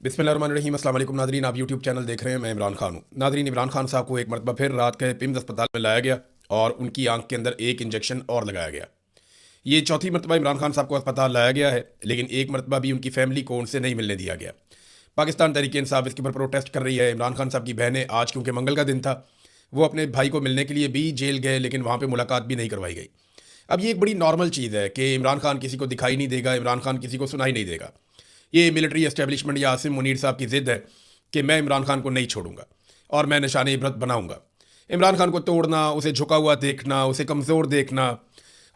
बिस्मिल्लाहिर्रहमानिर्रहीम। अस्सलाम वालेकुम नादरीन, आप यूट्यूब चैनल देख रहे हैं। मैं इमरान खान हूँ। नादरीन, इमरान खान साहब को एक मरतबा फिर रात के पिम्स अस्पताल में लाया गया और उनकी आंख के अंदर एक इंजेक्शन और लगाया गया। ये चौथी मरतबा इमरान खान साहब को अस्पताल लाया गया है, लेकिन एक मरतबा भी उनकी फैमिली को उनसे नहीं मिलने दिया गया। पाकिस्तान तहरीक इंसाफ इसके ऊपर प्रोटेस्ट कर रही है। इमरान खान साहब की बहनें आज, क्योंकि मंगल का दिन था, वो अपने भाई को मिलने के लिए भी जेल गए, लेकिन वहाँ पर मुलाकात भी नहीं करवाई गई। अब ये एक बड़ी नॉर्मल चीज़ है कि इमरान खान किसी को दिखाई नहीं देगा, इमरान खान किसी को सुनाई नहीं देगा। ये मिलिट्री एस्टेब्लिशमेंट या आसिम मुनीर साहब की ज़िद है कि मैं इमरान खान को नहीं छोड़ूंगा और मैं निशान इबरत बनाऊंगा। इमरान खान को तोड़ना, उसे झुका हुआ देखना, उसे कमज़ोर देखना,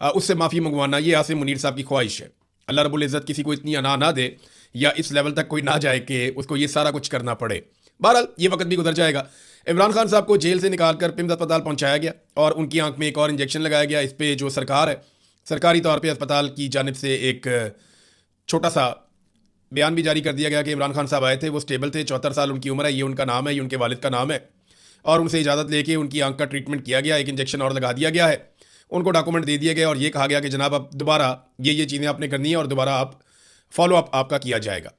उससे माफ़ी मंगवाना, ये आसिम मुनीर साहब की ख्वाहिश है। अल्लाह रब्बुल इज़्ज़त किसी को इतनी अना ना दे या इस लेवल तक कोई ना जाए कि उसको ये सारा कुछ करना पड़े। बहरहाल ये वक्त भी गुजर जाएगा। इमरान खान साहब को जेल से निकाल कर पिम्स अस्पताल पहुंचाया गया और उनकी आंख में एक और इंजेक्शन लगाया गया। इस पर जो सरकार है, सरकारी तौर पर अस्पताल की जानिब से एक छोटा सा बयान भी जारी कर दिया गया कि इमरान खान साहब आए थे, वो स्टेबल थे, 74 साल उनकी उम्र है, ये उनका नाम है, ये उनके वालिद का नाम है, और उनसे इजाज़त लेके उनकी आंख का ट्रीटमेंट किया गया, एक इंजेक्शन और लगा दिया गया है। उनको डॉक्यूमेंट दे दिए गए और ये कहा गया कि जनाब अब दोबारा ये चीज़ें आपने करनी है और दोबारा आप फॉलो अप आपका किया जाएगा।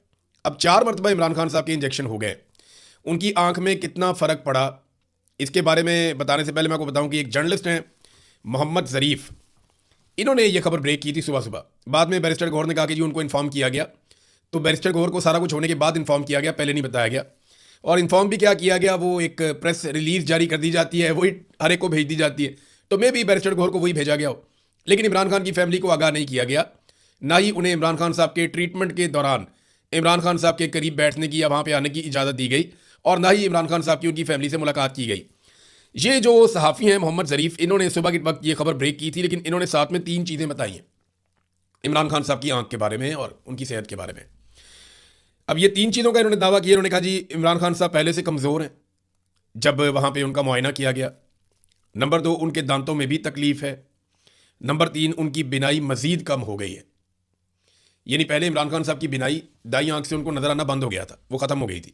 अब 4 मरतबा इमरान खान साहब के इंजेक्शन हो गए। उनकी आंख में कितना फ़र्क पड़ा, इसके बारे में बताने से पहले मैं आपको बताऊँ कि एक जर्नलिस्ट हैं मोहम्मद ज़रीफ़, इन्होंने ये खबर ब्रेक की थी सुबह सुबह। बाद में बैरिस्टर गौहर ने कहा कि जी उनको इन्फॉर्म किया गया, तो बैरिस्टर गौहर को सारा कुछ होने के बाद इन्फॉर्म किया गया, पहले नहीं बताया गया। और इन्फॉर्म भी क्या किया गया, वो एक प्रेस रिलीज जारी कर दी जाती है, वही हर एक को भेज दी जाती है। तो मे भी बैरिस्टर गौहर को वही भेजा गया हो, लेकिन इमरान खान की फैमिली को आगाह नहीं किया गया। ना ही उन्हें इमरान खान साहब के ट्रीटमेंट के दौरान इमरान खान साहब के करीब बैठने की या वहाँ पर आने की इजाज़त दी गई, और ना ही इमरान खान साहब की उनकी फैमिली से मुलाकात की गई। ये जो सहाफ़ी हैं मोहम्मद ज़रीफ़, इन्होंने सुबह के वक्त ये खबर ब्रेक की थी, लेकिन इन्होंने साथ में 3 चीज़ें बताई हैं इमरान खान साहब की आंख के बारे में और उनकी सेहत के बारे में। अब ये 3 चीज़ों का इन्होंने दावा किया। इन्होंने कहा जी इमरान खान साहब पहले से कमज़ोर हैं जब वहाँ पे उनका मुआयना किया गया। नंबर 2, उनके दांतों में भी तकलीफ़ है। नंबर 3, उनकी बिनाई मज़ीद कम हो गई है। यानी पहले इमरान खान साहब की बिनाई दाई आंख से उनको नज़र आना बंद हो गया था, वो ख़त्म हो गई थी।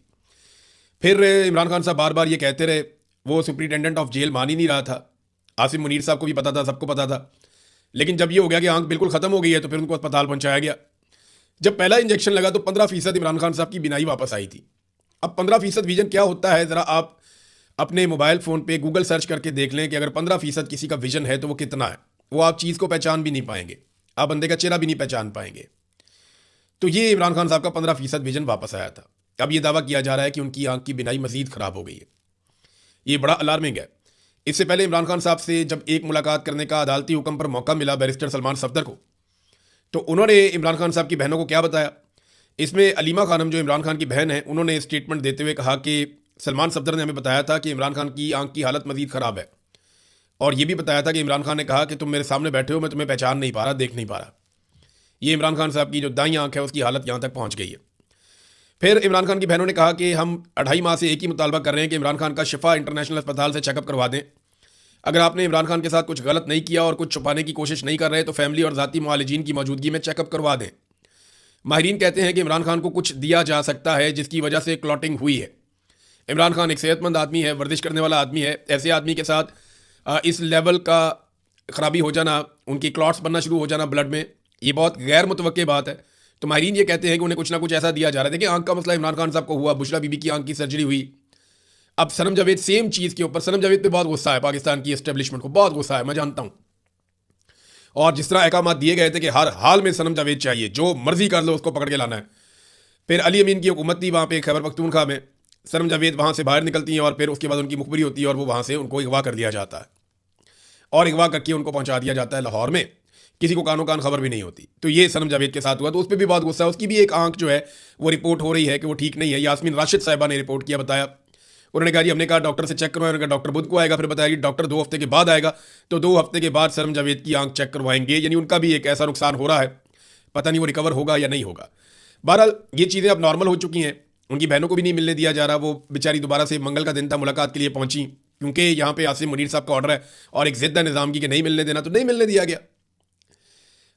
फिर इमरान खान साहब बार बार ये कहते रहे, वो सुप्रिटेंडेंट ऑफ जेल मान ही नहीं रहा था। आसिम मुनीर साहब को भी पता था, सबको पता था। लेकिन जब ये हो गया कि आंख बिल्कुल ख़त्म हो गई है, तो फिर उनको अस्पताल पहुँचाया गया। जब पहला इंजेक्शन लगा तो 15% इमरान खान साहब की बिनाई वापस आई थी। अब 15% विजन क्या होता है, ज़रा आप अपने मोबाइल फ़ोन पे गूगल सर्च करके देख लें कि अगर 15% किसी का विजन है तो वो कितना है। वो आप चीज़ को पहचान भी नहीं पाएंगे, आप बंदे का चेहरा भी नहीं पहचान पाएंगे। तो ये इमरान खान साहब का 15% विजन वापस आया था। अब ये दावा किया जा रहा है कि उनकी आंख की बिनाई मज़ीद ख़राब हो गई है। ये बड़ा अलार्मिंग है। इससे पहले इमरान खान साहब से जब एक मुलाकात करने का अदालती हुक्म पर मौका मिला बैरिस्टर सलमान सफदर को, तो उन्होंने इमरान खान साहब की बहनों को क्या बताया। इसमें अलीमा खानम जो इमरान खान की बहन है, उन्होंने स्टेटमेंट देते हुए कहा कि सलमान सफदर ने हमें बताया था कि इमरान खान की आंख की हालत मज़ीद ख़राब है, और ये भी बताया था कि इमरान खान ने कहा कि तुम मेरे सामने बैठे हो, मैं तुम्हें पहचान नहीं पा रहा, देख नहीं पा रहा। ये इमरान खान साहब की जो दाईं आंख है उसकी हालत यहाँ तक पहुँच गई है। फिर इमरान खान की बहनों ने कहा कि हम 2.5 माह से एक ही मुतालबा कर रहे हैं कि इमरान खान का शिफा इंटरनेशनल अस्पताल से चेकअप करवा दें। अगर आपने इमरान खान के साथ कुछ गलत नहीं किया और कुछ छुपाने की कोशिश नहीं कर रहे तो फैमिली और ज़ाती मुआलिजीन की मौजूदगी में चेकअप करवा दें। माहिरीन कहते हैं कि इमरान खान को कुछ दिया जा सकता है जिसकी वजह से क्लॉटिंग हुई है। इमरान खान एक सेहतमंद आदमी है, वर्जिश करने वाला आदमी है। ऐसे आदमी के साथ इस लेवल का ख़राबी हो जाना, उनकी क्लॉट्स बनना शुरू हो जाना ब्लड में, ये बहुत गैर मुतवक्के बात है। तो माहिरीन ये कहते हैं कि उन्हें कुछ ना कुछ ऐसा दिया जा रहा है। देखिए, आंख का मसला इमरान खान साहब को हुआ, बुशरा बीबी की आंख की सर्जरी हुई। अब सनम जावेद सेम चीज़ के ऊपर, सनम जावेद पे बहुत गुस्सा है, पाकिस्तान की एस्टेब्लिशमेंट को बहुत गुस्सा है, मैं जानता हूँ। और जिस तरह अहकाम दिए गए थे कि हर हाल में सनम जावेद चाहिए, जो मर्जी कर लो उसको पकड़ के लाना है। फिर अली अमीन की हुकूमत थी वहाँ पे खैबर पख्तूनख्वा में, सनम जावेद वहाँ से बाहर निकलती हैं और फिर उसके बाद उनकी मुखबरी होती है और वो वहाँ से उनको अगवा कर लिया जाता है और अगवा करके उनको पहुँचा दिया जाता है लाहौर में। किसी को कानो कान खबर भी नहीं होती। तो ये सनम जावेद के साथ हुआ, तो उस पर भी बहुत गुस्सा है। उसकी भी एक आंख जो है वो रिपोर्ट हो रही है कि वो ठीक नहीं है। यास्मीन राशिद साहिबा ने रिपोर्ट किया, बताया। उन्होंने कहा जी हमने कहा डॉक्टर से चेक करवाएं, उन्होंने कहा डॉक्टर बुध को आएगा। फिर बताया कि डॉक्टर 2 हफ्ते के बाद आएगा, तो 2 हफ्ते के बाद सनम जावेद की आंख चेक करवाएंगे। यानी उनका भी एक ऐसा नुकसान हो रहा है, पता नहीं वो रिकवर होगा या नहीं होगा। बहरहाल ये चीज़ें अब नॉर्मल हो चुकी हैं। उनकी बहनों को भी नहीं मिलने दिया जा रहा। वो बेचारी दोबारा से मंगल का दिन था, मुलाकात के लिए पहुंची, क्योंकि यहाँ पे आसिम मुनीर साहब का ऑर्डर है और एक जिद्द है निज़ाम की कि नहीं मिलने देना, तो नहीं मिलने दिया गया।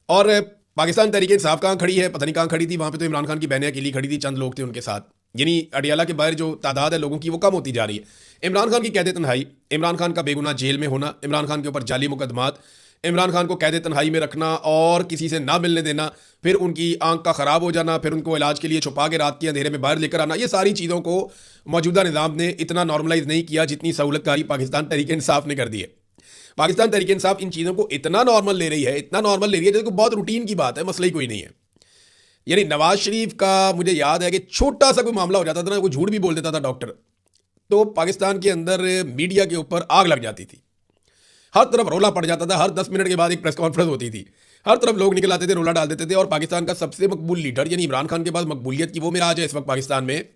और पाकिस्तान तहरीक इंसाफ कहाँ खड़ी है, पता नहीं कहाँ खड़ी थी। वहाँ पे तो इमरान खान की बहनें अकेली खड़ी थी, चंद लोग थे उनके साथ। यानी अडियाला के बाहर जो तादाद है लोगों की वो कम होती जा रही है। इमरान खान की कैद तन्हाई, इमरान खान का बेगुनाह जेल में होना, इमरान खान के ऊपर जाली मुकदमात, इमरान खान को कैद तन्हाई में रखना और किसी से ना मिलने देना, फिर उनकी आंख का ख़राब हो जाना, फिर उनको इलाज के लिए छुपा के रात के अंधेरे में बाहर लेकर आना, ये सारी चीज़ों को मौजूदा निज़ाम ने इतना नॉर्मलाइज नहीं किया जितनी सहूलतकारी पाकिस्तान तहरीक इंसाफ ने कर दी है। पाकिस्तान तहरीक इंसाफ इन चीज़ों को इतना नॉर्मल ले रही है, इतना नॉर्मल ले रही है जैसे बहुत रूटीन की बात है, मसला ही कोई नहीं है। यानी नवाज शरीफ का मुझे याद है कि छोटा सा कोई मामला हो जाता था ना, कोई झूठ भी बोल देता था डॉक्टर, तो पाकिस्तान के अंदर मीडिया के ऊपर आग लग जाती थी, हर तरफ रोला पड़ जाता था, हर 10 मिनट के बाद एक प्रेस कॉन्फ्रेंस होती थी, हर तरफ लोग निकल आते थे, रोला डाल देते थे। और पाकिस्तान का सबसे मकबूल लीडर यानी इमरान खान के पास मकबूलियत की वो मिराज है इस वक्त पाकिस्तान में,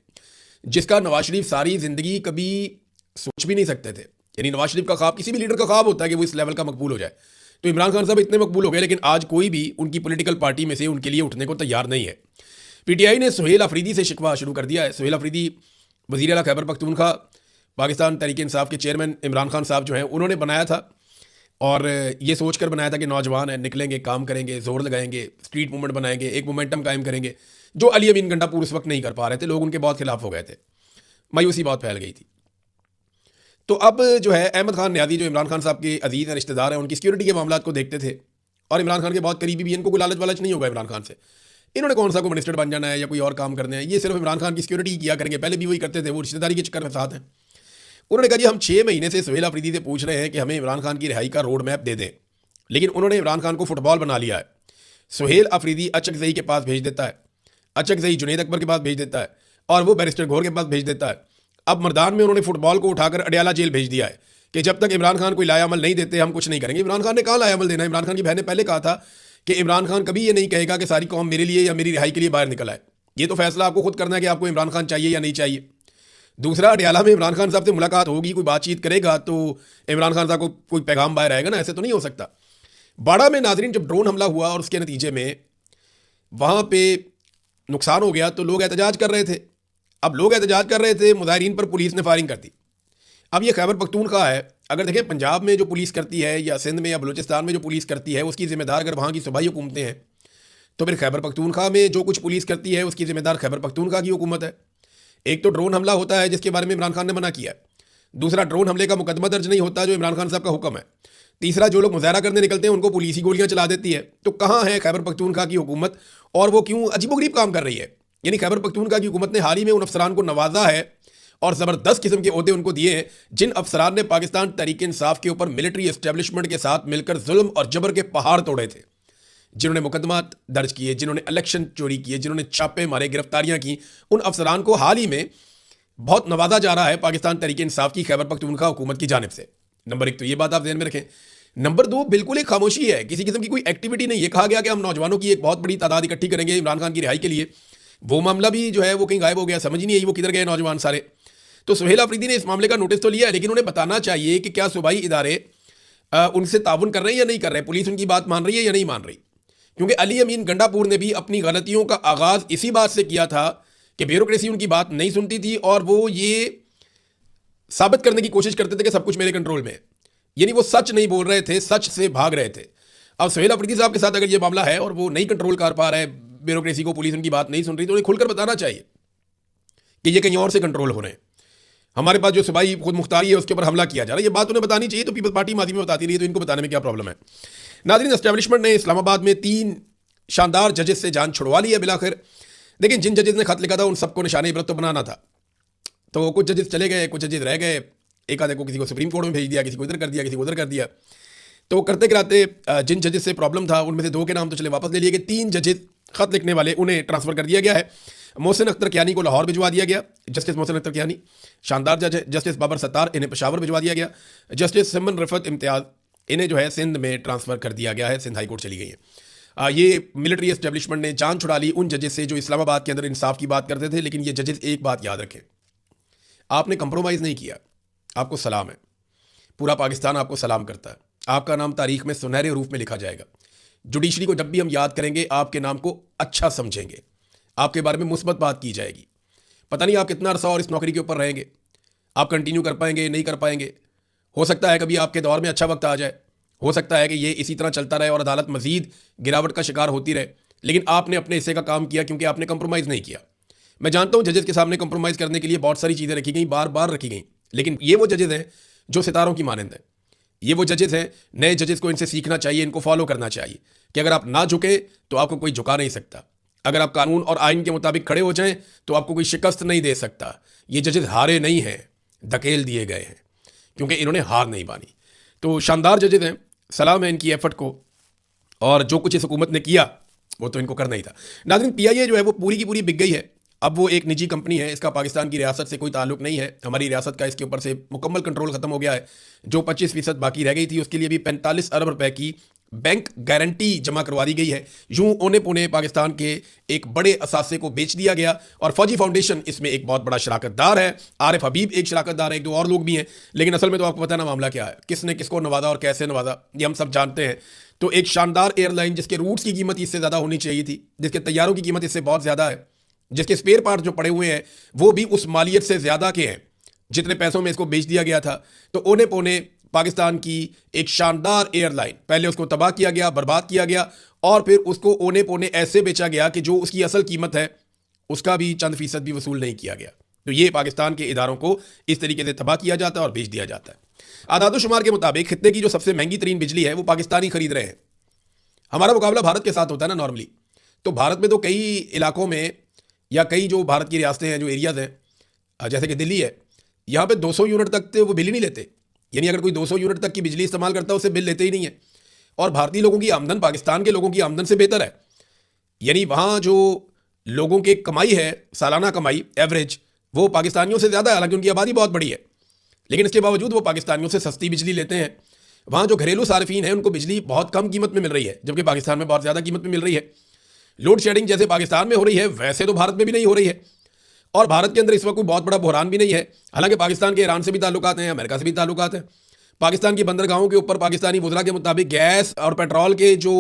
जिसका नवाज शरीफ सारी जिंदगी कभी सोच भी नहीं सकते थे। यानी नवाज शरीफ का ख्वाब, किसी भी लीडर का ख्वाब होता है कि वो इस लेवल का मकबूल हो जाए, तो इमरान खान साहब इतने मकबूल हो गए, लेकिन आज कोई भी उनकी पॉलिटिकल पार्टी में से उनके लिए उठने को तैयार नहीं है। पीटीआई ने सुहेल अफरीदी से शिकवा शुरू कर दिया है। सुहेल अफरीदी वज़ीर आला खैबर पख्तूनख्वा, पाकिस्तान तहरीक इंसाफ के चेयरमैन इमरान खान साहब जो हैं उन्होंने बनाया था, और ये सोच कर बनाया था कि नौजवान हैं, निकलेंगे, काम करेंगे, जोर लगाएंगे, स्ट्रीट मूवमेंट बनाएंगे, एक मोमेंटम कायम करेंगे, जो अली अमीन गंडापुर उस वक्त नहीं कर पा रहे थे, लोग उनके बहुत खिलाफ हो गए थे, मायूसी बहुत फैल गई थी। तो अब जो है अहमद खान न्याजी जो इमरान खान साहब के अजीज़ हैं, रिश्तेदार हैं, उनकी सिक्योरिटी के मामला को देखते थे और इमरान खान के बहुत करीबी भी, इनको कोई लालच वालच नहीं होगा इमरान खान से, इन्होंने कौन सा कोई मिनिस्टर बन जाना है या कोई और काम करने हैं, ये सिर्फ इमरान खान की सिक्योरिटी किया करेंगे, पहले भी वही करते थे, वो रिश्तेदारी के चक्कर में साथ हैं। उन्होंने कहा जी हम 6 महीने से सुहेल अफरीदी से पूछ रहे हैं कि हमें इमरान खान की रिहाई का रोड मैप दे दें, लेकिन उन्होंने इमरान खान को फुटबॉल बना लिया है। सुहेल अफरीदी अचकज़ई के पास भेज देता है, अचकज़ई जुनैद अकबर के पास भेज देता है, और वो बैरिस्टर घोर के पास भेज देता है। अब मर्दान में उन्होंने फुटबॉल को उठाकर अडयाला जेल भेज दिया है कि जब तक इमरान खान कोई लायामल नहीं देते हम कुछ नहीं करेंगे। इमरान खान ने कहाँ लायामल देना है? इमरान खान की बहन ने पहले कहा था कि इमरान खान कभी ये नहीं कहेगा कि सारी कौम मेरे लिए या मेरी रिहाई के लिए बाहर निकल आए, ये तो फैसला आपको खुद करना है कि आपको इमरान खान चाहिए या नहीं चाहिए। दूसरा, अडयाला में इमरान खान साहब से मुलाकात होगी, कोई बातचीत करेगा तो इमरान खान साहब को कोई पैगाम बाहर आएगा ना, ऐसे तो नहीं हो सकता। बाड़ा में नाजरीन जब ड्रोन हमला हुआ और उसके नतीजे में वहाँ पे नुकसान हो गया तो लोग एहतजाज कर रहे थे। अब लोग एहतजाज कर रहे थे, मुजाहिरीन पर पुलिस ने फायरिंग कर दी। अब ये खैबर पख्तूनख्वा है, अगर देखें पंजाब में जो पुलिस करती है या सिंध में या बलूचिस्तान में जो पुलिस करती है उसकी ज़िम्मेदार अगर वहाँ की सूबाई हुकूमतें हैं, तो फिर खैबर पख्तूनख्वा में जो कुछ पुलिस करती है उसकी ज़िम्मेदार खैबर पख्तूनख्वा की हुकूमत है। एक तो ड्रोन हमला होता है जिसके बारे में इमरान खान ने मना किया, दूसरा ड्रोन हमले का मुकदमा दर्ज नहीं होता जो इमरान खान साहब का हुक्म है, तीसरा जो लोग मुजाहरा करने निकलते हैं उनको पुलिस ही गोलियां चला देती है। तो कहाँ है खैबर पख्तूनख्वा की हुकूमत और वो क्यों अजीबोगरीब काम कर रही है? यानी खैबर पख्तूनख्वा की हुकूमत ने हाल ही में उन अफसरान को नवाजा है और ज़बरदस्त किस्म के ओहदे उनको दिए हैं जिन अफसरान ने पाकिस्तान तहरीक इंसाफ के ऊपर मिलिट्री एस्टेब्लिशमेंट के साथ मिलकर जुल्म और जबर के पहाड़ तोड़े थे, जिन्होंने मुकदमा दर्ज किए, जिन्होंने इलेक्शन चोरी किए, जिन्होंने छापे मारे, गिरफ्तारियां की, उन अफसरान को हाल ही में बहुत नवाजा जा रहा है पाकिस्तान तहरीक इंसाफ की खैबर पख्तूनख्वा हुकूमत की जानिब से। नंबर 1 तो ये बात आप ध्यान में रखें। नंबर 2, बिल्कुल एक खामोशी है, किसी किस्म की कोई एक्टिविटी नहीं। ये कहा गया कि हम नौजवानों की एक बहुत बड़ी तादाद इकट्ठी करेंगे इमरान खान की रिहाई के लिए, वो मामला भी जो है वो कहीं गायब हो गया, समझ ही नहीं आई वो किधर गए नौजवान सारे। तो सुहेल अफरीदी ने इस मामले का नोटिस तो लिया है, लेकिन उन्हें बताना चाहिए कि क्या सूबाई इदारे उनसे ताउन कर रहे हैं या नहीं कर रहे, पुलिस उनकी बात मान रही है या नहीं मान रही। क्योंकि अली अमीन गंडापुर ने भी अपनी गलतियों का आगाज़ इसी बात से किया था कि ब्यूरोक्रेसी उनकी बात नहीं सुनती थी और वो ये साबित करने की कोशिश करते थे कि सब कुछ मेरे कंट्रोल में है, यानी वो सच नहीं बोल रहे थे, सच से भाग रहे थे। अब सुहेल अफरीदी साहब के साथ अगर ये मामला है और वो नहीं कंट्रोल कर पा रहे हैं ब्यूरोक्रेसी को, पुलिस उनकी बात नहीं सुन रही, तो उन्हें खुलकर बताना चाहिए कि ये कहीं और से कंट्रोल हो रहे हैं, हमारे पास जो सूबाई खुद मुख्तारी है उसके ऊपर हमला किया जा रहा है। ये बात उन्हें बतानी चाहिए, तो पीपल्स पार्टी माजी में बताती रही है, तो इनको बताने में क्या प्रॉब्लम है। नाज़रीन, एस्टेब्लिशमेंट ने इस्लामाबाद में 3 शानदार जजेस से जान छुड़वा ली है बिलाखिर। लेकिन जिन जजेस ने खत लिखा था उन सबको निशाने इबरत तो बनाना था, तो कुछ जजेस चले गए, कुछ जजेस रह गए, एक आधे को किसी को सुप्रीम कोर्ट में भेज दिया, किसी को इधर कर दिया, किसी को उधर कर दिया। तो करते कराते जिन जजेस से प्रॉब्लम था उनमें से 2 के नाम तो चले वापस ले लिए गए, 3 जजेस खत लिखने वाले उन्हें ट्रांसफ़र कर दिया गया है। मोहसिन अख्तर कियानी को लाहौर भिजवा दिया गया, जस्टिस मोहसिन अख्तर कियानी शानदार जज है। जस्टिस बाबर सत्तार इन्हें पेशावर भिजवा दिया गया। जस्टिस सिमन रफत इम्तियाज़ इन्हें जो है सिंध में ट्रांसफ़र कर दिया गया है, सिंध हाई कोर्ट चली गई है। ये मिलिट्री एस्टेब्लिशमेंट ने जान छुड़ा ली उन जजेस से जो इस्लामाबाद के अंदर इंसाफ की बात करते थे। लेकिन ये जजेस एक बात याद रखें, आपने कंप्रोमाइज़ नहीं किया, आपको सलाम है, पूरा पाकिस्तान आपको सलाम करता है, आपका नाम तारीख में सुनहरे रूप में लिखा जाएगा। जुडिशरी को जब भी हम याद करेंगे आपके नाम को अच्छा समझेंगे, आपके बारे में मुस्बत बात की जाएगी। पता नहीं आप कितना अरसा और इस नौकरी के ऊपर रहेंगे, आप कंटिन्यू कर पाएंगे नहीं कर पाएंगे। हो सकता है कभी आपके दौर में अच्छा वक्त आ जाए, हो सकता है कि ये इसी तरह चलता रहे और अदालत मजीद गिरावट का शिकार होती रहे, लेकिन आपने अपने हिस्से का काम किया क्योंकि आपने कंप्रोमाइज़ नहीं किया। मैं जानता हूँ जजेस के सामने कंप्रोमाइज़ करने के लिए बहुत सारी चीज़ें रखी गई, बार बार रखी गई, लेकिन ये वो जजेस हैं जो सितारों की मानंद हैं। ये वो जजेस हैं, नए जजेस को इनसे सीखना चाहिए, इनको फॉलो करना चाहिए कि अगर आप ना झुके तो आपको कोई झुका नहीं सकता। अगर आप कानून और आइन के मुताबिक खड़े हो जाएं तो आपको कोई शिकस्त नहीं दे सकता। ये जजेस हारे नहीं हैं, धकेल दिए गए हैं क्योंकि इन्होंने हार नहीं मानी। तो शानदार जजेस हैं, सलाम है इनकी एफर्ट को, और जो कुछ इस हुकूमत ने किया वो तो इनको करना ही था। नाज़रीन, पीआईए जो है वो पूरी की पूरी बिक गई है। अब वो एक निजी कंपनी है, इसका पाकिस्तान की रियासत से कोई ताल्लुक नहीं है। हमारी रियासत का इसके ऊपर से मुकम्मल कंट्रोल खत्म हो गया है। जो 25% बाकी रह गई थी उसके लिए भी 45 अरब रुपए की बैंक गारंटी जमा करवा दी गई है। यूं ओने पोने पाकिस्तान के एक बड़े असासे को बेच दिया गया, और फौजी फाउंडेशन इसमें एक बहुत बड़ा शराकतदार है। आरिफ हबीब एक शराकतदार है, एक दो और लोग भी हैं, लेकिन असल में तो आपको पता ना मामला क्या है, किसने किसको नवाजा और कैसे नवाजा ये हम सब जानते हैं। तो एक शानदार एयरलाइन जिसके रूट्स की कीमत इससे ज़्यादा होनी चाहिए थी, जिसके तैयारों की कीमत इससे बहुत ज़्यादा है, जिसके स्पेयर पार्ट जो पड़े हुए हैं वो भी उस मालियत से ज़्यादा के हैं जितने पैसों में इसको बेच दिया गया था। तो ओने पोने पाकिस्तान की एक शानदार एयरलाइन, पहले उसको तबाह किया गया, बर्बाद किया गया, और फिर उसको ओने पोने ऐसे बेचा गया कि जो उसकी असल कीमत है उसका भी चंद फीसद भी वसूल नहीं किया गया। तो ये पाकिस्तान के इदारों को इस तरीके से तबाह किया जाता है और बेच दिया जाता है। आदादोशुमार के मुताबिक खित्ते की जो सबसे महंगी तरीन बिजली है वो पाकिस्तानी खरीद रहे हैं। हमारा मुकाबला भारत के साथ होता है ना नॉर्मली, तो भारत में तो कई इलाकों में या कई जो भारत की रियासतें हैं, जो एरियाज़ हैं, जैसे कि दिल्ली है, यहाँ पे 200 यूनिट तक तो वो बिल ही नहीं लेते। यानी अगर कोई 200 यूनिट तक की बिजली इस्तेमाल करता है उससे बिल लेते ही नहीं है। और भारतीय लोगों की आमदन पाकिस्तान के लोगों की आमदन से बेहतर है। यानी वहाँ जो लोगों की कमाई है, सालाना कमाई एवरेज, वो पाकिस्तानियों से ज़्यादा है, हालांकि उनकी आबादी बहुत बड़ी है, लेकिन इसके बावजूद वो पाकिस्तानियों से सस्ती बिजली लेते हैं। वहाँ जो घरेलू सार्फिन हैं उनको बिजली बहुत कम कीमत में मिल रही है, जबकि पाकिस्तान में बहुत ज़्यादा कीमत में मिल रही है। लोड शेडिंग जैसे पाकिस्तान में हो रही है वैसे तो भारत में भी नहीं हो रही है, और भारत के अंदर इस वक्त कोई बहुत बड़ा बहरान भी नहीं है। हालांकि पाकिस्तान के ईरान से भी ताल्लुकात हैं, अमेरिका से भी ताल्लुकात हैं। पाकिस्तान की बंदरगाहों के ऊपर पाकिस्तानी वज़रा के मुताबिक गैस और पेट्रोल के जो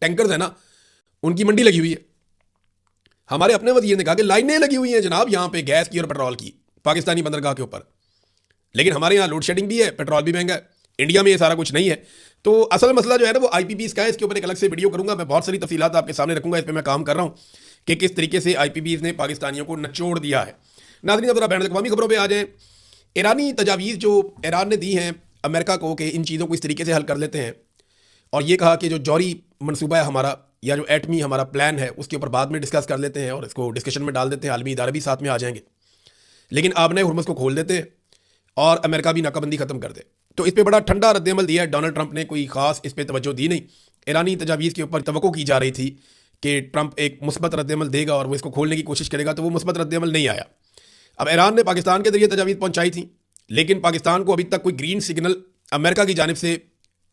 टैंकर्स हैं ना, उनकी मंडी लगी हुई है। हमारे अपने वज़ीर ने कहा कि लाइनें लगी हुई हैं जनाब यहाँ पे गैस की और पेट्रोल की पाकिस्तानी बंदरगाह के ऊपर, लेकिन हमारे यहाँ लोड शेडिंग भी है, पेट्रोल भी महंगा है। इंडिया में ये सारा कुछ नहीं है। तो असल मसला जो है ना वो IPPs का है। इसके ऊपर एक अलग से वीडियो करूंगा, मैं बहुत सारी तफसीलात आपके सामने रखूंगा। इस पर मैं काम कर रहा हूँ कि किस तरीके से IPPs ने पाकिस्तानियों को नचोड़ दिया है। नाज़रीन, अब बैन अवी खबरों पर आ जाएँ। ईरानी तजावीज़ जो ईरान ने दी हैं अमेरिका को कि इन चीज़ों को इस तरीके से हल कर लेते हैं, और ये कहा कि जो जौहरी मनसूबा है हमारा, या जो एटमी हमारा प्लान है, उसके ऊपर बाद में डिस्कस कर लेते हैं और इसको डिस्कशन में डाल देते हैं, आलमी इदारे भी साथ में आ जाएंगे, लेकिन आपने हुर्मुज़ को खोल देते हैं और अमेरिका भी नाकाबंदी ख़त्म कर दे। तो इस पर बड़ा ठंडा रद्दअमल दिया है डोनाल्ड ट्रंप ने, कोई ख़ास इस पर तवज्जो दी नहीं। ईरानी तजावीज़ के ऊपर तवक्को की जा रही थी कि ट्रंप एक मुस्बत रद्दअमल देगा और वो इसको खोलने की कोशिश करेगा, तो वो मुस्बत रद्दअमल नहीं आया। अब ईरान ने पाकिस्तान के ज़रिए तजावीज़ पहुँचाई थी, लेकिन पाकिस्तान को अभी तक कोई ग्रीन सिग्नल अमेरिका की जानिब से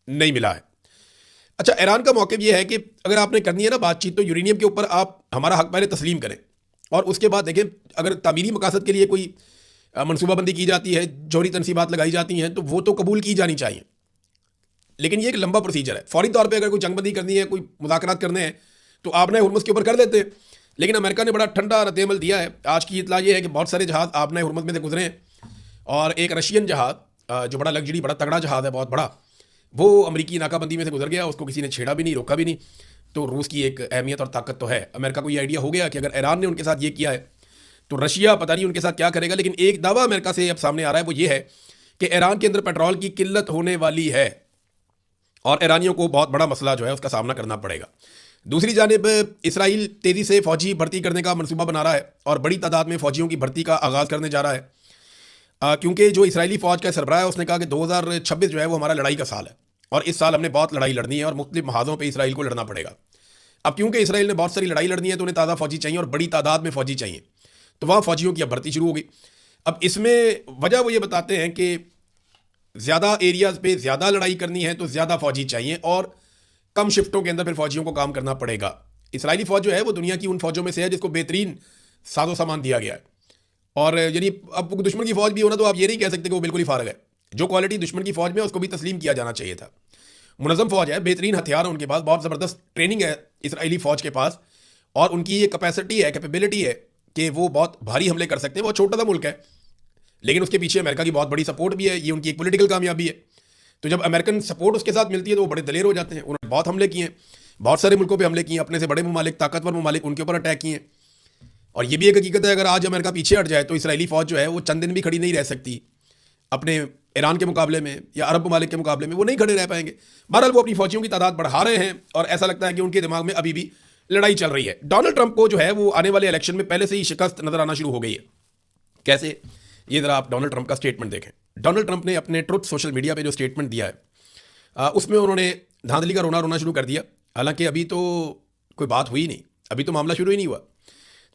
नहीं मिला है। अच्छा, ईरान का मौक़िफ़ ये है कि अगर आपने करनी है ना बातचीत, तो यूरेनियम के ऊपर आप हमारा हक़ पहले तस्लीम करें, और उसके बाद देखें अगर तामीरी मकासद के लिए कोई मनसूबाबंदी की जाती है, जौहरी तनसीबात लगाई जाती हैं, तो वो तो कबूल की जानी चाहिए। लेकिन ये एक लंबा प्रोसीजर है। फौरी तौर पे अगर कोई जंगबंदी करनी है, कोई मुज़ाकरात करने हैं, तो आपने हुर्मुज़ के ऊपर कर लेते हैं। लेकिन अमेरिका ने बड़ा ठंडा रद्दअमल दिया है। आज की इतला ये है कि बहुत सारे जहाज़ आपने हुर्मुज़ में से गुजरे हैं, और एक रशियन जहाज़ जो बड़ा लग्जरी, बड़ा तगड़ा जहाज़ है, बहुत बड़ा, वो अमरीकी नाकाबंदी में से गुजर गया। उसको किसी ने छेड़ा भी नहीं, रोका भी नहीं। तो रूस की एक अहमियत और ताकत तो है। अमेरिका को ये आइडिया हो गया कि अगर ईरान ने उनके साथ ये किया है तो रशिया पता नहीं उनके साथ क्या करेगा। लेकिन एक दावा अमेरिका से अब सामने आ रहा है, वो ये है कि ईरान के अंदर पेट्रोल की किल्लत होने वाली है और ईरानियों को बहुत बड़ा मसला जो है उसका सामना करना पड़ेगा। दूसरी जानिब इसराइल तेज़ी से फ़ौजी भर्ती करने का मनसूबा बना रहा है और बड़ी तादाद में फ़ौजियों की भर्ती का आगाज़ करने जा रहा है, क्योंकि जो इसराइली फ़ौज का सरबराह है उसने कहा कि 2026 जो है वो हमारा लड़ाई का साल है, और इस साल हमने बहुत लड़ाई लड़नी है और मुख्तलिफ महाज़ों पर इसराइल को लड़ना पड़ेगा। अब क्योंकि इसराइल ने बहुत सारी लड़ाई लड़नी है तो उन्हें ताज़ा फ़ौजी चाहिए और बड़ी तादाद में फ़ौजी चाहिए, तो वहाँ फ़ौजियों की अब भर्ती शुरू हो गई। अब इसमें वजह वो ये बताते हैं कि ज़्यादा एरियाज़ पे ज़्यादा लड़ाई करनी है तो ज़्यादा फ़ौजी चाहिए, और कम शिफ्टों के अंदर फिर फ़ौजियों को काम करना पड़ेगा। इसराइली फ़ौज जो है वो दुनिया की उन फ़ौजों में से है जिसको बेहतरीन साजो सामान दिया गया है, और यानी अब दुश्मन की फ़ौज भी होना तो आप ये नहीं कह सकते कि वो बिल्कुल ही फारग है। जो क्वालिटी दुश्मन की फ़ौज में उसको भी तस्लीम किया जाना चाहिए था। मुनज़्ज़म फ़ौज है, बेहतरीन हथियार है उनके पास, बहुत ज़बरदस्त ट्रेनिंग है इसराइली फ़ौज के पास, और उनकी ये कैपेसिटी है, कैपेबिलिटी है कि वो बहुत भारी हमले कर सकते हैं। बहुत छोटा सा मुल्क है, लेकिन उसके पीछे अमेरिका की बहुत बड़ी सपोर्ट भी है। ये उनकी एक पॉलिटिकल कामयाबी है। तो जब अमेरिकन सपोर्ट उसके साथ मिलती है तो वो बड़े दलेर हो जाते हैं। उन्होंने बहुत हमले किए हैं, बहुत सारे मुल्कों पे हमले किए, अपने से बड़े ममालिक, ताकतवर ममालिक, उनके ऊपर अटैक किए। और ये भी एक हकीकत है, अगर आज अमेरिका पीछे हट जाए तो इसराइली फ़ौज जो है वो चंद दिन भी खड़ी नहीं रह सकती। अपने ईरान के मुकाबले में या अरब ममालिक के मुकाबले में वो नहीं खड़े रह पाएंगे। बहरहाल वो अपनी फौजियों की तादाद बढ़ा रहे हैं और ऐसा लगता है कि उनके दिमाग में अभी भी लड़ाई चल रही है। डोनाल्ड ट्रंप को जो है वो आने वाले इलेक्शन में पहले से ही शिकस्त नजर आना शुरू हो गई है। कैसे? ये जरा आप डोनाल्ड ट्रंप का स्टेटमेंट देखें। डोनाल्ड ट्रंप ने अपने ट्रुथ सोशल मीडिया पे जो स्टेटमेंट दिया है उसमें उन्होंने धांधली का रोना शुरू कर दिया। हालांकि अभी तो कोई बात हुई नहीं, अभी तो मामला शुरू ही नहीं हुआ।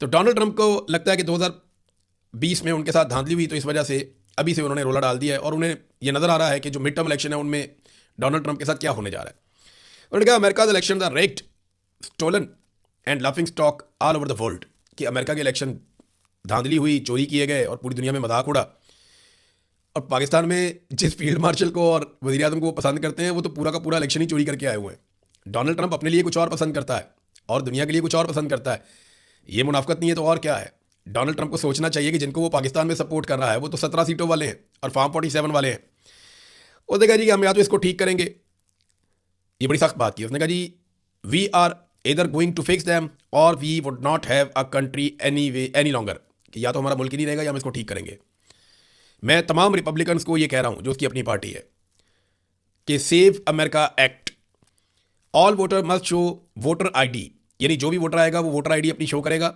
तो डोनाल्ड ट्रंप को लगता है कि 2020 में उनके साथ धांधली हुई, तो इस वजह से अभी से उन्होंने रोला डाल दिया है और उन्हें यह नज़र आ रहा है कि जो मिड टर्म इलेक्शन है उनमें डोनाल्ड ट्रंप के साथ क्या होने जा रहा है। उन्होंने कहा America's election are rigged, stolen and laughing stock all over the world, कि अमेरिका के इलेक्शन धांधली हुई, चोरी किए गए और पूरी दुनिया में मजाक उड़ा। और पाकिस्तान में जिस फील्ड मार्शल को और वज़ीर आज़म को वो पसंद करते हैं वो तो पूरा का पूरा इलेक्शन ही चोरी करके आए हुए हैं। डोनाल्ड ट्रंप अपने लिए कुछ और पसंद करता है और दुनिया के लिए कुछ और पसंद करता है। ये मुनाफकत नहीं है तो और क्या है? डोनाल्ड ट्रंप को सोचना चाहिए कि जिनको वो पाकिस्तान में सपोर्ट कर रहा है वो तो 17 सीटों वाले हैं और फार्म 47 वाले हैं। उसने कहा जी कि हम या तो इसको ठीक करेंगे, ये बड़ी सख्त बात की। उसने कहा जी we are either going to fix them or we would not have a country any longer, कि या तो हमारा मुल्क ही नहीं रहेगा या हम इसको ठीक करेंगे। मैं तमाम रिपब्लिकन्स को ये कह रहा हूँ जो उसकी अपनी पार्टी है कि save America act, all voter must show voter ID, यानी जो भी वोटर आएगा वो वोटर आईडी अपनी शो करेगा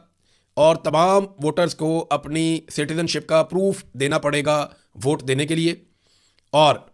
और तमाम वोटर्स को अपनी सिटीजनशिप का प्रूफ देना पड़ेगा वोट देने के लिए। और